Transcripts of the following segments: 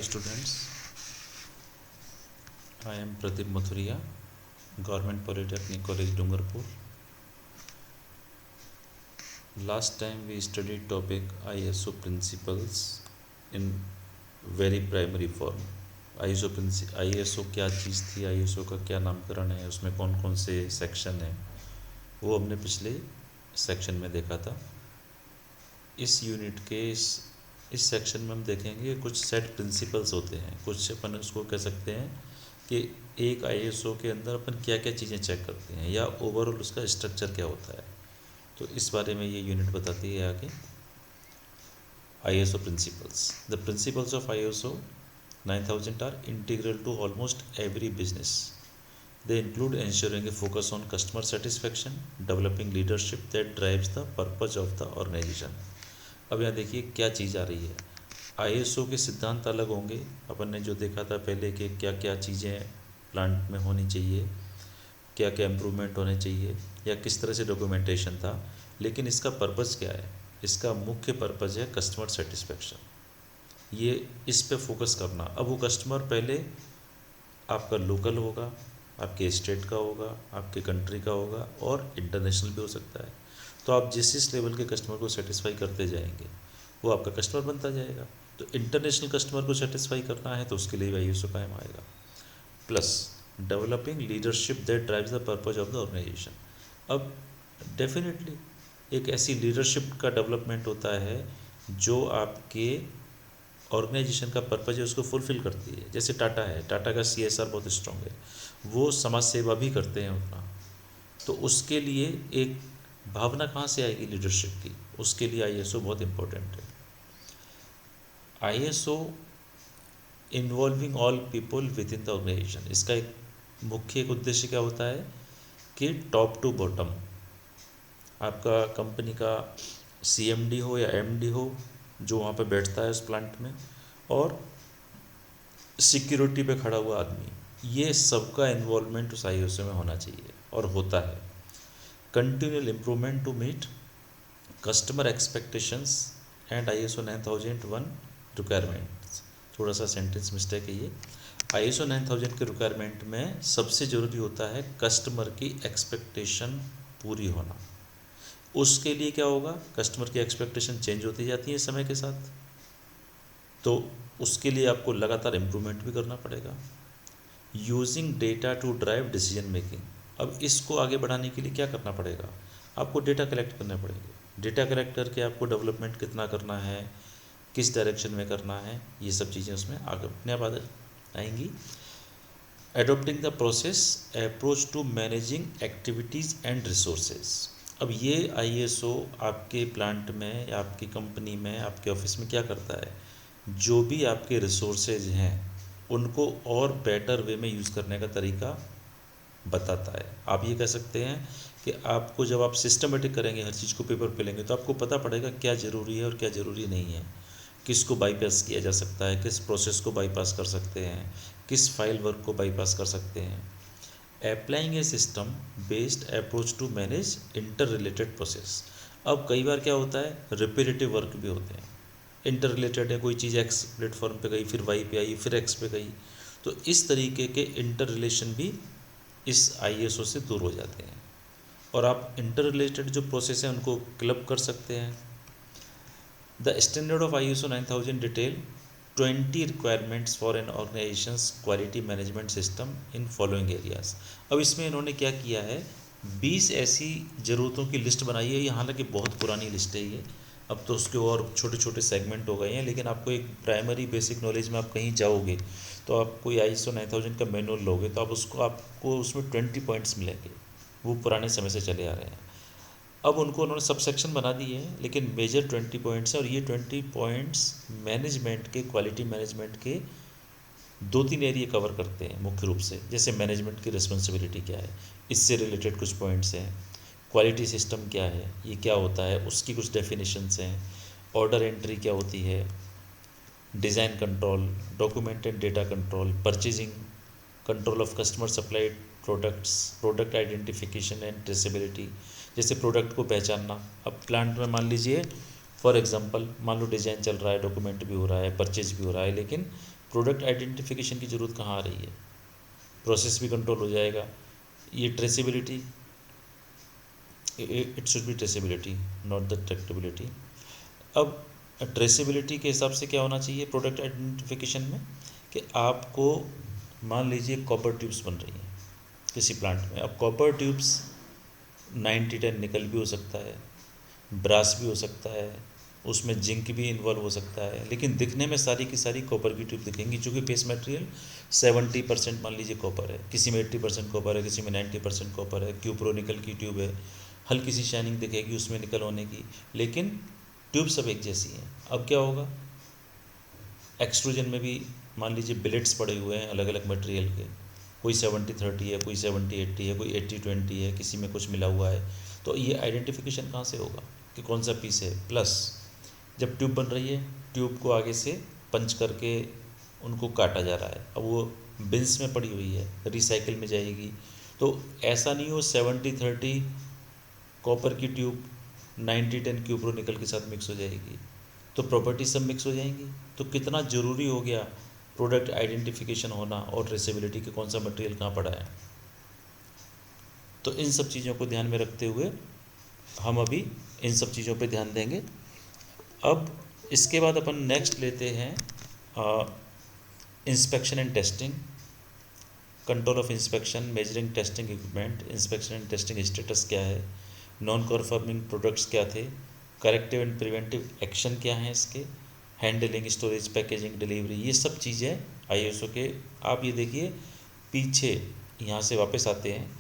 Students, I am Pradeep Mathuria, Government Polytechnic College, Dungarpur. Last time we studied topic ISO principles in very primary form. ISO क्या चीज़ थी, ISO का क्या नामकरण है, उसमें कौन कौन से सेक्शन हैं, वो हमने पिछले सेक्शन में देखा था। इस यूनिट के इस सेक्शन में हम देखेंगे कुछ सेट प्रिंसिपल्स होते हैं, कुछ अपन उसको कह सकते हैं कि एक आईएसओ के अंदर अपन क्या क्या चीज़ें चेक करते हैं या ओवरऑल उसका स्ट्रक्चर क्या होता है। तो इस बारे में ये यूनिट बताती है आगे। ISO principles, the principles of ISO 9000 are integral to almost every business. They include ensuring a focus on customer satisfaction, developing leadership that drives the purpose of the organization. अब यहाँ देखिए क्या चीज़ आ रही है। आईएसओ के सिद्धांत अलग होंगे, अपन ने जो देखा था पहले कि क्या क्या चीज़ें प्लांट में होनी चाहिए, क्या क्या इम्प्रूवमेंट होने चाहिए या किस तरह से डॉक्यूमेंटेशन था, लेकिन इसका पर्पज़ क्या है? इसका मुख्य पर्पज़ है कस्टमर सेटिस्फेक्शन। ये इस पे फोकस करना। अब वो कस्टमर पहले आपका लोकल होगा, आपके स्टेट का होगा, आपके कंट्री का होगा और इंटरनेशनल भी हो सकता है। तो आप जिस लेवल के कस्टमर को सेटिस्फाई करते जाएंगे वो आपका कस्टमर बनता जाएगा। तो इंटरनेशनल कस्टमर को सेटिस्फाई करना है तो उसके लिए आईएसओ कायम आएगा। Plus developing leadership that drives the purpose of the organisation. अब डेफिनेटली एक ऐसी लीडरशिप का डेवलपमेंट होता है जो आपके ऑर्गेनाइजेशन का पर्पज है उसको फुलफ़िल करती है। जैसे टाटा है, टाटा का सीएसआर बहुत स्ट्रॉन्ग है, वो समाज सेवा भी करते हैं उतना। तो उसके लिए एक भावना कहाँ से आएगी लीडरशिप की, उसके लिए आईएसओ बहुत इम्पोर्टेंट है। ISO involving all people within the organisation, इसका एक मुख्य एक उद्देश्य क्या होता है कि टॉप टू बॉटम आपका कंपनी का सीएमडी हो या एमडी हो जो वहाँ पे बैठता है उस प्लांट में, और सिक्योरिटी पे खड़ा हुआ आदमी, ये सबका इन्वॉल्वमेंट उस आईएसओ में होना चाहिए और होता है। Continual improvement to meet customer expectations and ISO 9001 requirements. थोड़ा सा सेंटेंस मिस्टेक है ये। आईएसओ 9000 के रिक्वायरमेंट में सबसे ज़रूरी होता है कस्टमर की एक्सपेक्टेशन पूरी होना। उसके लिए क्या होगा, कस्टमर की एक्सपेक्टेशन चेंज होती जाती है समय के साथ, तो उसके लिए आपको लगातार इम्प्रूवमेंट भी करना पड़ेगा। Using data to drive decision making, अब इसको आगे बढ़ाने के लिए क्या करना पड़ेगा, आपको डेटा कलेक्ट करने पड़ेंगे। डेटा कलेक्ट करके आपको डेवलपमेंट कितना करना है, किस डायरेक्शन में करना है, ये सब चीज़ें उसमें आगे अपने आप आएंगी। Adopting the process approach to managing activities and resources, अब ये आईएसओ आपके प्लांट में या आपकी कंपनी में आपके ऑफिस में क्या करता है, जो भी आपके रिसोर्सेज हैं उनको और बेटर वे में यूज़ करने का तरीका बताता है। आप ये कह सकते हैं कि आपको जब आप सिस्टमेटिक करेंगे, हर चीज़ को पेपर पे लेंगे, तो आपको पता पड़ेगा क्या ज़रूरी है और क्या ज़रूरी नहीं है, किसको बाईपास किया जा सकता है, किस प्रोसेस को बाईपास कर सकते हैं, किस फाइल वर्क को बाईपास कर सकते हैं। Applying a system based approach to manage interrelated process, अब कई बार क्या होता है रिपीटेटिव वर्क भी होते हैं, इंटर रिलेटेड है, कोई चीज़ एक्स प्लेटफॉर्म पे गई, फिर वाई पे आई, फिर एक्स पे गई, तो इस तरीके के इंटर रिलेशन भी इस आईएसओ से दूर हो जाते हैं और आप इंटर रिलेटेड जो प्रोसेस हैं उनको क्लब कर सकते हैं। The standard of ISO 9000 detail 20 requirements for an organisation's quality management system in following areas. अब इसमें इन्होंने क्या किया है, 20 ऐसी ज़रूरतों की लिस्ट बनाई है। ये हालांकि बहुत पुरानी लिस्ट है ये, अब तो उसके और छोटे छोटे सेगमेंट हो गए हैं, लेकिन आपको एक प्राइमरी बेसिक नॉलेज में आप कहीं जाओगे तो आप कोई आईएसओ 9000 का मैनुअल लोगे तो आप आपको उसमें 20 पॉइंट्स मिलेंगे, वो पुराने समय से चले आ रहे हैं। अब उनको उन्होंने सब सेक्शन बना दिए हैं, लेकिन मेजर 20 पॉइंट्स हैं और ये 20 पॉइंट्स मैनेजमेंट के, क्वालिटी मैनेजमेंट के 2-3 एरिया कवर करते हैं मुख्य रूप से। जैसे मैनेजमेंट की रिस्पॉन्सिबिलिटी क्या है, इससे रिलेटेड कुछ पॉइंट्स हैं। क्वालिटी सिस्टम क्या है, ये क्या होता है, उसकी कुछ डेफिनेशंस हैं। ऑर्डर एंट्री क्या होती है, design control, document and data control, purchasing, control of customer supplied products, product identification and traceability, जैसे प्रोडक्ट को पहचानना। अब प्लांट में मान लीजिए फॉर एग्जांपल, मान लो डिज़ाइन चल रहा है, डॉक्यूमेंट भी हो रहा है, परचेज भी हो रहा है, लेकिन प्रोडक्ट आइडेंटिफिकेशन की ज़रूरत कहाँ आ रही है, प्रोसेस भी कंट्रोल हो जाएगा। ये traceability, it should be traceability not the tractability. अब ट्रेसिबिलिटी के हिसाब से क्या होना चाहिए प्रोडक्ट आइडेंटिफिकेशन में, कि आपको मान लीजिए कॉपर ट्यूब्स बन रही हैं किसी प्लांट में। अब कॉपर ट्यूब्स 90-10 निकल भी हो सकता है, ब्रास भी हो सकता है, उसमें जिंक भी इन्वॉल्व हो सकता है, लेकिन दिखने में सारी की सारी कॉपर की ट्यूब दिखेंगी, चूँकि बेस मटेरियल 70% मान लीजिए कॉपर है, किसी में 80% कॉपर है, किसी में 90% कॉपर है, क्यूप्रो निकल की ट्यूब है, हल्की सी शाइनिंग दिखेगी उसमें निकल होने की, लेकिन ट्यूब सब एक जैसी हैं। अब क्या होगा, एक्सट्रूजन में भी मान लीजिए बिलेट्स पड़े हुए हैं अलग अलग मटेरियल के, कोई 70-30 है, कोई 70-80 है, कोई 80-20 है, किसी में कुछ मिला हुआ है। तो ये आइडेंटिफिकेशन कहाँ से होगा कि कौन सा पीस है। प्लस जब ट्यूब बन रही है, ट्यूब को आगे से पंच करके उनको काटा जा रहा है, अब वो बिन्स में पड़ी हुई है, रिसाइकिल में जाएगी। तो ऐसा नहीं हो 70-30 कॉपर की ट्यूब 90-10 क्यूप्रो निकल के साथ मिक्स हो जाएगी, तो प्रॉपर्टी सब मिक्स हो जाएंगी। तो कितना ज़रूरी हो गया प्रोडक्ट आइडेंटिफिकेशन होना और ट्रेसेबिलिटी के कौन सा मटेरियल कहाँ पड़ा है। तो इन सब चीज़ों को ध्यान में रखते हुए हम अभी इन सब चीज़ों पे ध्यान देंगे। अब इसके बाद अपन नेक्स्ट लेते हैं inspection and testing, control of inspection, measuring testing equipment, inspection and testing status क्या है, नॉन कन्फर्मिंग प्रोडक्ट्स क्या थे, करेक्टिव एंड प्रिवेंटिव एक्शन क्या हैं इसके, हैंडलिंग, स्टोरेज, पैकेजिंग, डिलीवरी, ये सब चीज़ें आईएसओ के। आप ये देखिए पीछे यहाँ से वापस आते हैं,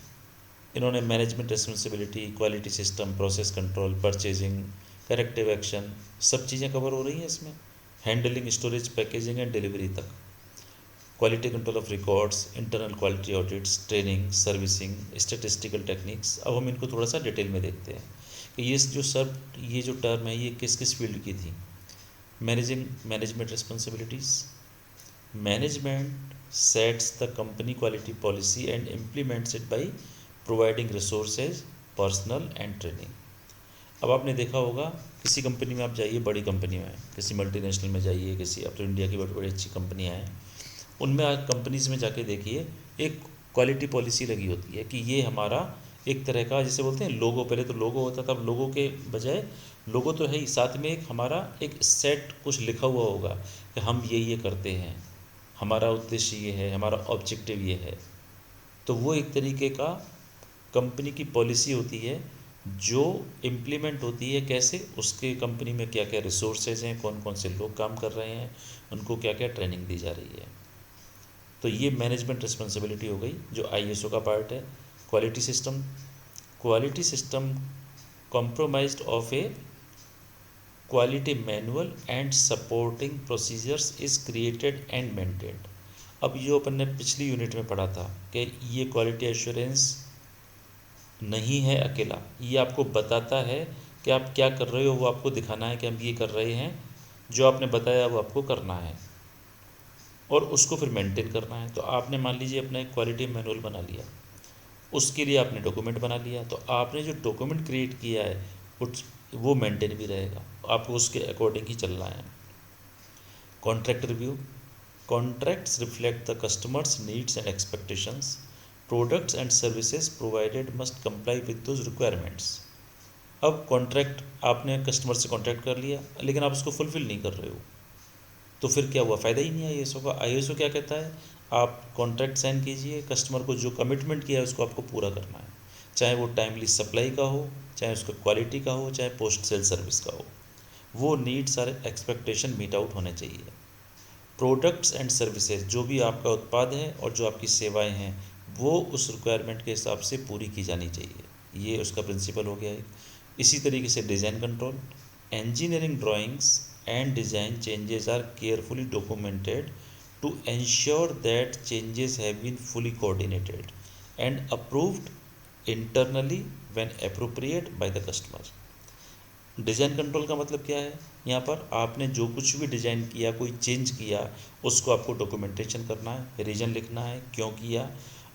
इन्होंने management responsibility, quality system, process control, purchasing, corrective action, सब चीज़ें कवर हो रही हैं इसमें, handling, storage, packaging and delivery तक, quality control of records, internal quality audits, training, servicing, statistical techniques. अब हम इनको थोड़ा सा डिटेल में देखते हैं कि ये जो टर्म है ये किस किस फील्ड की थी। Management responsibilities, management sets the company quality policy and implements it by providing resources, personal and training. अब आपने देखा होगा किसी कंपनी में आप जाइए, बड़ी कंपनी में, किसी मल्टीनेशनल में जाइए, किसी अब तो इंडिया की बड़ी बड़ी अच्छी कंपनियाँ हैं, उनमें आज कंपनीज में जाके देखिए एक क्वालिटी पॉलिसी लगी होती है कि ये हमारा एक तरह का, जैसे बोलते हैं लोगो, पहले तो लोगो होता था, अब लोगो के बजाय लोगो तो है ही, साथ में एक हमारा एक सेट कुछ लिखा हुआ होगा कि हम ये करते हैं, हमारा उद्देश्य ये है, हमारा ऑब्जेक्टिव ये है। तो वो एक तरीके का कंपनी की पॉलिसी होती है जो इम्प्लीमेंट होती है। कैसे, उसके कंपनी में क्या क्या रिसोर्सेज हैं, कौन कौन से लोग काम कर रहे हैं, उनको क्या क्या ट्रेनिंग दी जा रही है। तो ये मैनेजमेंट रिस्पॉन्सिबिलिटी हो गई जो आईएसओ का पार्ट है। Quality system compromised of A quality manual and supporting procedures is created and maintained. अब जो अपन ने पिछली यूनिट में पढ़ा था कि ये क्वालिटी एश्योरेंस नहीं है अकेला, ये आपको बताता है कि आप क्या कर रहे हो, वो आपको दिखाना है कि हम ये कर रहे हैं, जो आपने बताया वो आपको करना है और उसको फिर मेंटेन करना है। तो आपने मान लीजिए अपना एक क्वालिटी मैनुअल बना लिया, उसके लिए आपने डॉक्यूमेंट बना लिया, तो आपने जो डॉक्यूमेंट क्रिएट किया है वो मेंटेन भी रहेगा, आपको उसके अकॉर्डिंग ही चलना है। Contract review, contracts reflect the customers needs and expectations, products and services provided must comply with those requirements. अब कॉन्ट्रैक्ट आपने कस्टमर से कॉन्ट्रैक्ट कर लिया, लेकिन आप उसको फुलफिल नहीं कर रहे हो, तो फिर क्या हुआ, फ़ायदा ही नहीं है आईएसओ का। आईएसओ क्या कहता है, आप कॉन्ट्रैक्ट साइन कीजिए, कस्टमर को जो कमिटमेंट किया है उसको आपको पूरा करना है, चाहे वो टाइमली सप्लाई का हो, चाहे उसका क्वालिटी का हो, चाहे पोस्ट सेल सर्विस का हो, वो नीड्स और एक्सपेक्टेशन मीट आउट होने चाहिए। प्रोडक्ट्स एंड सर्विसेज, जो भी आपका उत्पाद है और जो आपकी सेवाएं हैं वो उस रिक्वायरमेंट के हिसाब से पूरी की जानी चाहिए, ये उसका प्रिंसिपल हो गया है। इसी तरीके से design control, engineering drawings and design changes are carefully documented to ensure that changes have been fully coordinated and approved internally when appropriate by the customer। Design control का मतलब क्या है, यहाँ पर आपने जो कुछ भी डिज़ाइन किया, कोई चेंज किया, उसको आपको डॉक्यूमेंटेशन करना है, रीज़न लिखना है क्यों किया,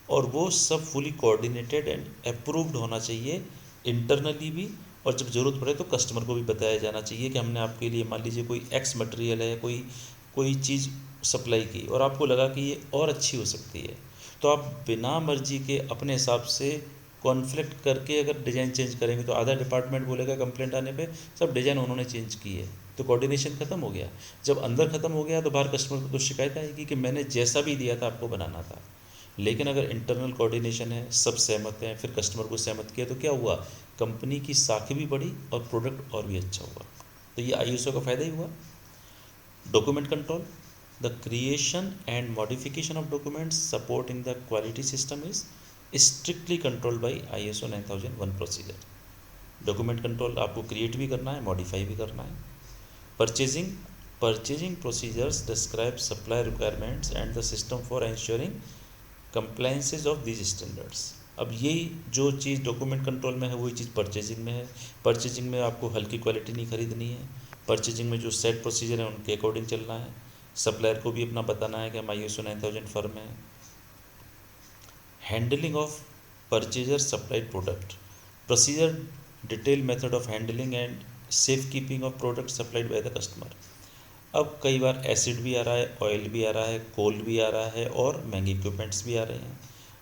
और वो सब फुली कोऑर्डिनेटेड एंड अप्रूव्ड होना चाहिए इंटरनली भी, और जब ज़रूरत पड़े तो कस्टमर को भी बताया जाना चाहिए कि हमने आपके लिए, मान लीजिए कोई एक्स मटेरियल है, कोई चीज़ सप्लाई की और आपको लगा कि ये और अच्छी हो सकती है, तो आप बिना मर्जी के अपने हिसाब से कॉन्फ्लिक्ट करके अगर डिज़ाइन चेंज करेंगे तो आधा डिपार्टमेंट बोलेगा कंप्लेंट आने पे सब डिज़ाइन उन्होंने चेंज की है, तो कोऑर्डिनेशन खत्म हो गया। जब अंदर खत्म हो गया तो बाहर कस्टमर को तो शिकायत आएगी कि मैंने जैसा भी दिया था आपको बनाना था। लेकिन अगर इंटरनल कोऑर्डिनेशन है, सब सहमत हैं, फिर कस्टमर को सहमत किया, तो क्या हुआ, कंपनी की साख भी बढ़ी और प्रोडक्ट और भी अच्छा हुआ। तो ये आईएसओ का फ़ायदा ही हुआ। Document control, the creation and modification of documents supporting the quality system is strictly controlled by ISO 9001 procedure. Document control आपको क्रिएट भी करना है, मॉडिफाई भी करना है। Purchasing procedures describe supply requirements and the system for ensuring compliances of these standards. अब यही जो चीज़ डॉक्यूमेंट कंट्रोल में है वही चीज़ परचेजिंग में है। परचेजिंग में आपको हल्की क्वालिटी नहीं खरीदनी है, परचेजिंग में जो सेट प्रोसीजर है उनके अकॉर्डिंग चलना है। सप्लायर को भी अपना बताना है कि हम ISO 9000 फर्म है। Handling of purchaser supplied product, procedure detail method of handling and safe keeping of product supplied by the customer. अब कई बार एसिड भी आ रहा है, ऑयल भी आ रहा है, कोल भी आ रहा है और महंगे इक्विपमेंट्स भी आ रहे हैं,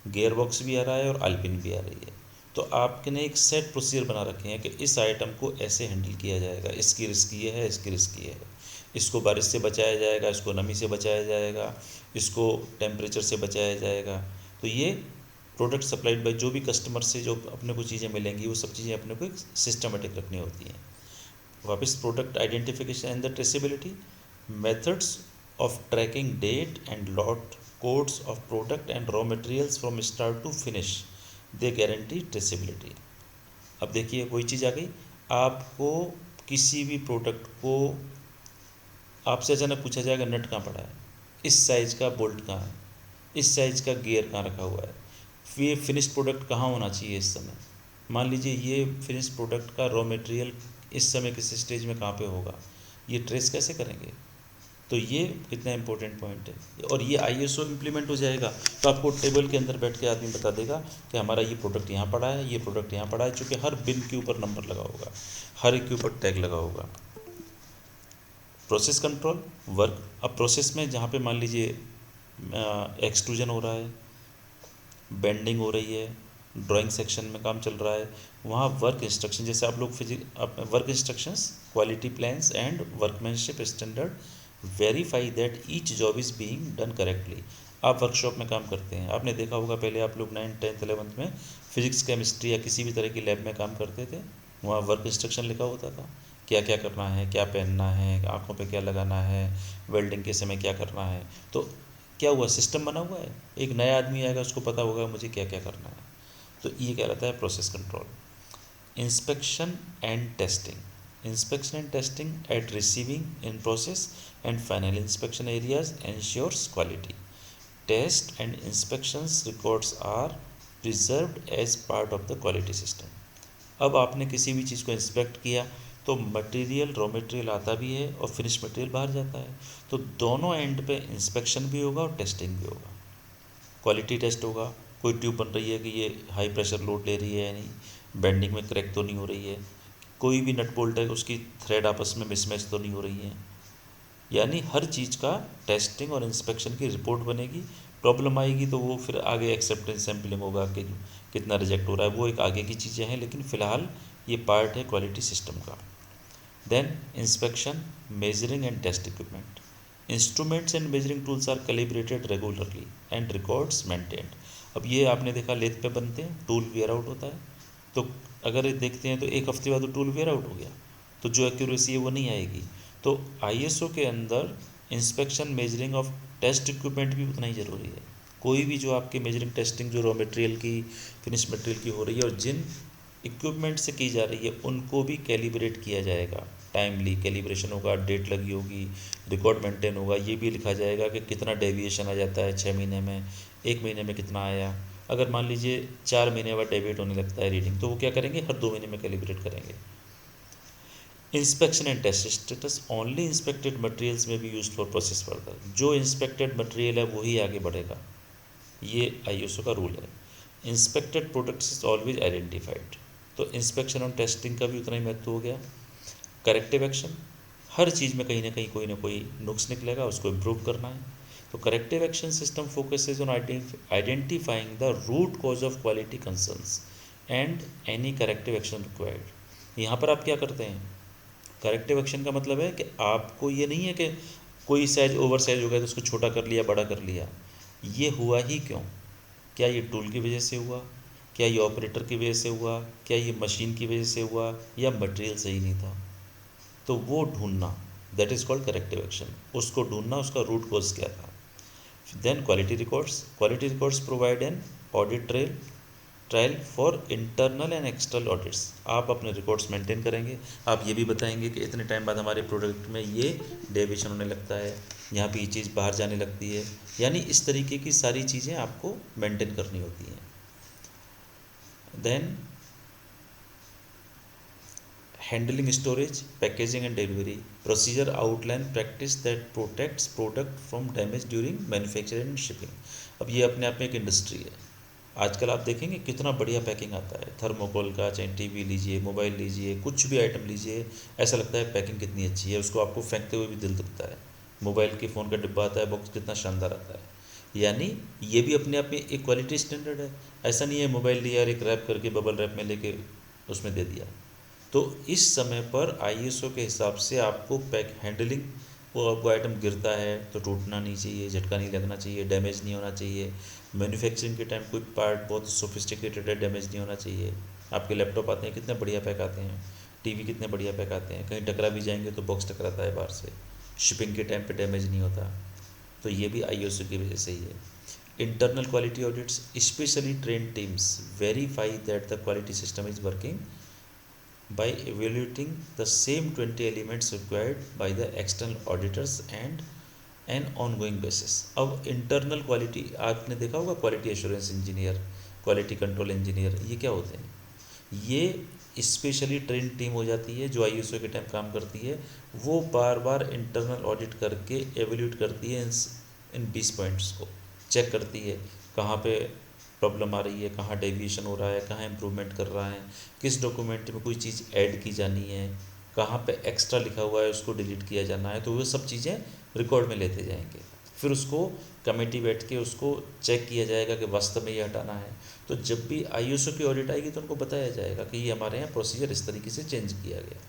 गियर बॉक्स भी आ रहा है और अल्पिन भी आ रही है। तो आपने एक सेट प्रोसीजर बना रखे हैं कि इस आइटम को ऐसे हैंडल किया जाएगा, इसकी रिस्क ये है, इसकी रिस्क ये है, इसको बारिश से बचाया जाएगा, इसको नमी से बचाया जाएगा, इसको टेम्परेचर से बचाया जाएगा। तो ये प्रोडक्ट सप्लाइड बाय जो भी कस्टमर से जो अपने को चीज़ें मिलेंगी वो सब चीज़ें अपने को एक सिस्टमेटिक रखनी होती हैं। वापस product identification and the traceability, methods of tracking date and lot codes of product and raw materials from start to finish, they guarantee traceability. अब देखिए वही चीज़ आ गई, आपको किसी भी प्रोडक्ट को आपसे अचानक पूछा जाएगा नट कहाँ पड़ा है, इस साइज़ का बोल्ट कहाँ है, इस साइज़ का गियर कहाँ रखा हुआ है, ये फिनिश्ड प्रोडक्ट कहाँ होना चाहिए इस समय। मान लीजिए ये फिनिश्ड प्रोडक्ट का रॉ मटेरियल इस समय किस स्टेज में कहाँ पे होगा, ये ट्रेस कैसे करेंगे। तो ये कितना इंपॉर्टेंट पॉइंट है। और ये ISO इम्प्लीमेंट हो जाएगा तो आपको टेबल के अंदर बैठ के आदमी बता देगा कि हमारा ये प्रोडक्ट यहाँ पड़ा है, ये प्रोडक्ट यहाँ पड़ा है, चूँकि हर बिन के ऊपर नंबर लगा होगा, हर एक के ऊपर टैग लगा होगा। प्रोसेस कंट्रोल वर्क, अब प्रोसेस में जहाँ पे मान लीजिए एक्सट्रूजन हो रहा है, बेंडिंग हो रही है, ड्राइंग सेक्शन में काम चल रहा है, वहाँ वर्क इंस्ट्रक्शन, जैसे आप लोग work instructions, quality plans and workmanship standard verify that each job is being done correctly. आप वर्कशॉप में काम करते हैं, आपने देखा होगा पहले आप लोग 9th 10th 11th में फिजिक्स केमिस्ट्री या किसी भी तरह की लैब में काम करते थे, वहाँ वर्क इंस्ट्रक्शन लिखा होता था, क्या क्या करना है, क्या पहनना है, आँखों पे क्या लगाना है, वेल्डिंग के समय क्या करना है। तो क्या हुआ, सिस्टम बना हुआ है, एक नया आदमी आएगा उसको पता होगा मुझे क्या क्या करना है। तो ये क्या रहता है process control. Inspection and testing, inspection and testing at receiving in process and final inspection areas ensures quality. Test and inspections records are preserved as part of the quality system. अब आपने किसी भी चीज़ को इंस्पेक्ट किया तो material raw material आता भी है और फिनिश मटेरियल बाहर जाता है, तो दोनों एंड पे इंस्पेक्शन भी होगा और टेस्टिंग भी होगा। क्वालिटी टेस्ट होगा, कोई ट्यूब बन रही है कि ये हाई प्रेशर लोड ले रही है या नहीं, बेंडिंग में क्रैक तो नहीं हो रही है, कोई भी नट बोल्ट है उसकी थ्रेड आपस में मिसमैच तो नहीं हो रही है, यानी हर चीज़ का टेस्टिंग और इंस्पेक्शन की रिपोर्ट बनेगी। प्रॉब्लम आएगी तो वो फिर आगे एक्सेप्टेंस सैम्पलिंग होगा कि कितना रिजेक्ट हो रहा है, वो एक आगे की चीज़ें हैं, लेकिन फ़िलहाल ये पार्ट है क्वालिटी सिस्टम का। Then inspection, measuring and test equipment, instruments and measuring tools are calibrated regularly and records maintained. अब ये आपने देखा लेथ पे बनते हैं, टूल वेयर आउट होता है, तो अगर ये देखते हैं तो एक हफ्ते बाद वो टूल वेयर आउट हो गया, तो जो एक्यूरेसी है वो नहीं आएगी। तो ISO के अंदर inspection, measuring of test equipment भी उतना ही ज़रूरी है। कोई भी जो आपके मेजरिंग टेस्टिंग जो रॉ मटेरियल की, फिनिश मटेरियल की हो रही है और जिन इक्विपमेंट से की जा रही है उनको भी कैलिब्रेट किया जाएगा, टाइमली कैलिब्रेशन होगा, डेट लगी होगी, रिकॉर्ड मेंटेन होगा, ये भी लिखा जाएगा कि कितना डेविएशन आ जाता है 6 महीने में, 1 महीने में कितना आया। अगर मान लीजिए 4 महीने बाद डेविएट होने लगता है रीडिंग, तो वो क्या करेंगे, हर 2 महीने में कैलिब्रेट करेंगे। Inspection and test status, only inspected materials may be use for process further, जो इंस्पेक्टेड मटेरियल है वही आगे बढ़ेगा, ये ISO का रूल है। Inspected products is always identified, तो इंस्पेक्शन और टेस्टिंग का भी उतना ही महत्व हो गया। करेक्टिव एक्शन, हर चीज़ में कहीं ना कोई नुक्स निकलेगा, उसको इम्प्रूव करना है। तो corrective action system focuses on identifying the root cause of quality concerns and any corrective action required. यहाँ पर आप क्या करते हैं, करेक्टिव एक्शन का मतलब है कि आपको ये नहीं है कि कोई साइज ओवर साइज हो गया तो उसको छोटा कर लिया, बड़ा कर लिया। ये हुआ ही क्यों? क्या ये टूल की वजह से हुआ, क्या ये ऑपरेटर की वजह से हुआ, क्या ये मशीन की वजह से हुआ, या मटेरियल सही नहीं था? तो वो ढूंढना, that is called corrective action. उसको ढूंढना, उसका रूट कॉज क्या था। Then quality records provide an audit trail for internal and external audits. आप अपने रिकॉर्ड्स मेंटेन करेंगे, आप ये भी बताएंगे कि इतने टाइम बाद हमारे प्रोडक्ट में ये डेविएशन होने लगता है, यहाँ पे ये चीज़ बाहर जाने लगती है, यानी इस तरीके की सारी चीज़ें आपको मेंटेन करनी होती हैं। Then handling storage, packaging and delivery, procedure outline practice that protects product from damage during manufacturing and shipping. अब ये अपने आप में एक इंडस्ट्री है। आजकल आप देखेंगे कितना बढ़िया पैकिंग आता है, थर्मोकोल का, चाहे टीवी लीजिए, मोबाइल लीजिए, कुछ भी आइटम लीजिए, ऐसा लगता है पैकिंग कितनी अच्छी है, उसको आपको फेंकते हुए भी दिल दुखता है। मोबाइल के फ़ोन का डिब्बा आता है, बॉक्स कितना शानदार आता है। यानी ये भी अपने आप में एक क्वालिटी स्टैंडर्ड है। ऐसा नहीं है मोबाइल लिया और एक रैप करके बबल रैप में लेके उसमें दे दिया। तो इस समय पर आईएसओ के हिसाब से आपको पैक हैंडलिंग, वो आइटम गिरता है तो टूटना नहीं चाहिए, झटका नहीं लगना चाहिए, डैमेज नहीं होना चाहिए। मैन्युफैक्चरिंग के टाइम कोई पार्ट बहुत सोफिस्टिकेटेड है, डैमेज नहीं होना चाहिए। आपके लैपटॉप आते हैं कितने बढ़िया पैक आते हैं, टीवी कितने बढ़िया पैक आते हैं, कहीं टकरा भी जाएंगे तो बॉक्स टकराता है बाहर से, शिपिंग के टाइम पे डैमेज नहीं होता। तो ये भी आईएसओ की वजह से ही है। Internal quality audits, specially train teams verify that the quality system is working by evaluating the same 20 elements required by the external auditors and an ongoing basis। अब इंटरनल क्वालिटी आपने देखा होगा, quality assurance engineer, quality control engineer, ये क्या होते हैं? ये specially train team हो जाती है जो आईएसओ के टाइम काम करती है। वो बार बार इंटरनल ऑडिट करके एवेल्यूट करती है इन 20 पॉइंट्स को, चेक करती है कहाँ पे प्रॉब्लम आ रही है, कहाँ डेविएशन हो रहा है, कहाँ इम्प्रूवमेंट कर रहा है, किस डॉक्यूमेंट में कोई चीज़ ऐड की जानी है, कहाँ पे एक्स्ट्रा लिखा हुआ है उसको डिलीट किया जाना है। तो वो सब चीज़ें रिकॉर्ड में लेते जाएंगे, फिर उसको कमेटी बैठ के उसको चेक किया जाएगा कि वास्तव में ये हटाना है। तो जब भी आईएसओ की ऑडिट आएगी तो उनको बताया जाएगा कि ये हमारे यहाँ प्रोसीजर इस तरीके से चेंज किया गया।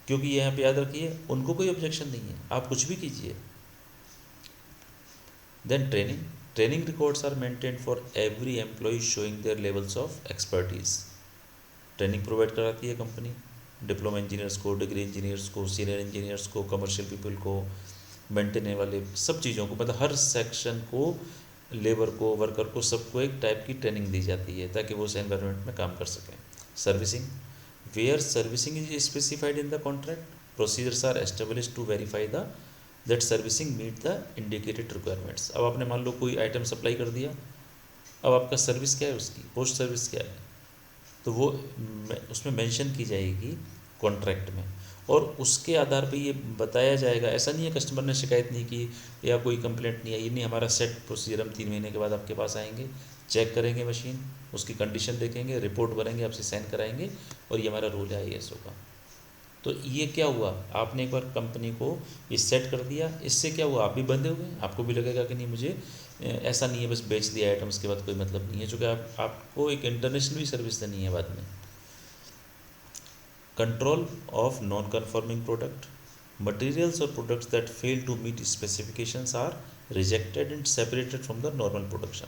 क्योंकि यहाँ पे याद रखिए, उनको कोई ऑब्जेक्शन नहीं है, आप कुछ भी कीजिए। Then training records are maintained for every employee showing their levels of expertise. Training provide कराती है कंपनी, डिप्लोमा इंजीनियर्स को, डिग्री इंजीनियर्स को, सीनियर इंजीनियर्स को, कमर्शियल पीपल को, मेंटेने वाले सब चीज़ों को, मतलब हर सेक्शन को, लेबर को, वर्कर को, सबको एक टाइप की ट्रेनिंग दी जाती है ताकि वो उस एनवायरनमेंट में काम कर सकें। Servicing, where servicing is specified in the contract, procedures are establish to verify the that servicing meet the indicated requirements. अब आपने मान लो कोई आइटम सप्लाई कर दिया, अब आपका सर्विस क्या है, उसकी पोस्ट सर्विस क्या है, तो वो उसमें मेंशन की जाएगी कॉन्ट्रैक्ट में, और उसके आधार पे ये बताया जाएगा। ऐसा नहीं है कस्टमर ने शिकायत नहीं की या कोई कंप्लेंट नहीं आई, नहीं, हमारा सेट प्रोसीजर, हम 3 महीने के बाद आपके पास आएंगे, चेक करेंगे मशीन, उसकी कंडीशन देखेंगे, रिपोर्ट भरेंगे, आपसे साइन कराएंगे, और ये हमारा रूल है आईएसओ का। तो ये क्या हुआ, आपने एक बार कंपनी को ये सेट कर दिया, इससे क्या हुआ, आप भी बंधे हुए हैं। आपको भी लगेगा कि नहीं, मुझे ऐसा नहीं है बस बेच दिया आइटम, उसके बाद कोई मतलब नहीं है, चूँकि आपको एक इंटरनेशनल भी सर्विस देनी है बाद में। Control of non conforming product, materials और products that fail to meet specifications are rejected and separated from the normal production.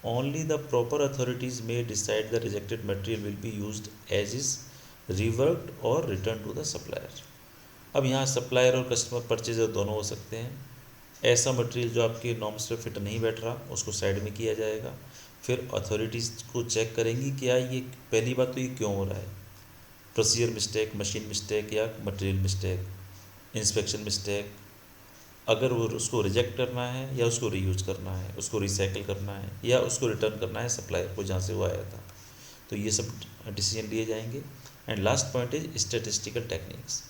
Only the proper authorities may decide the rejected material will be used as is reworked और return to the supplier. अब यहाँ supplier और customer purchaser दोनों हो सकते हैं। ऐसा material जो आपके नॉर्म्स पे फिट नहीं बैठ रहा, उसको साइड में किया जाएगा, फिर अथॉरिटीज़ को चेक करेंगी क्या ये, पहली बात तो ये क्यों हो रहा है, प्रोसीजर मिस्टेक, मशीन मिस्टेक, या मटेरियल मिस्टेक, इंस्पेक्शन मिस्टेक। अगर वो उसको रिजेक्ट करना है या उसको रीयूज करना है, उसको रिसाइकिल करना है या उसको रिटर्न करना है सप्लायर को जहाँ से वो आया था, तो ये सब डिसीजन लिए जाएंगे। And last point is statistical techniques.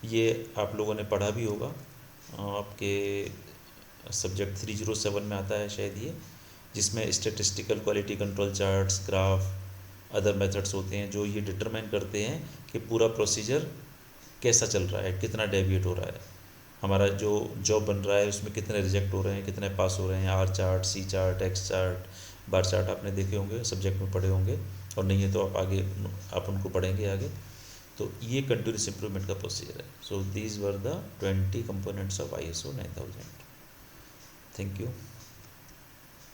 ये आप लोगों ने पढ़ा भी होगा, आपके सब्जेक्ट 307 में आता है शायद ये, जिसमें statistical quality control charts, graph, other methods होते हैं जो ये डिटरमाइन करते हैं कि पूरा प्रोसीजर कैसा चल रहा है, कितना डेविएट हो रहा है, हमारा जो जॉब बन रहा है उसमें कितने रिजेक्ट हो रहे हैं, कितने पास हो रहे हैं। R chart, C chart, X chart, bar chart आपने देखे होंगे, सब्जेक्ट में पढ़े होंगे, और नहीं है तो आप आगे आप उनको पढ़ेंगे आगे। तो ये कंटिन्यूस इंप्रूवमेंट का प्रोसीजर है। So these were the 20 components of ISO 9000। Thank you.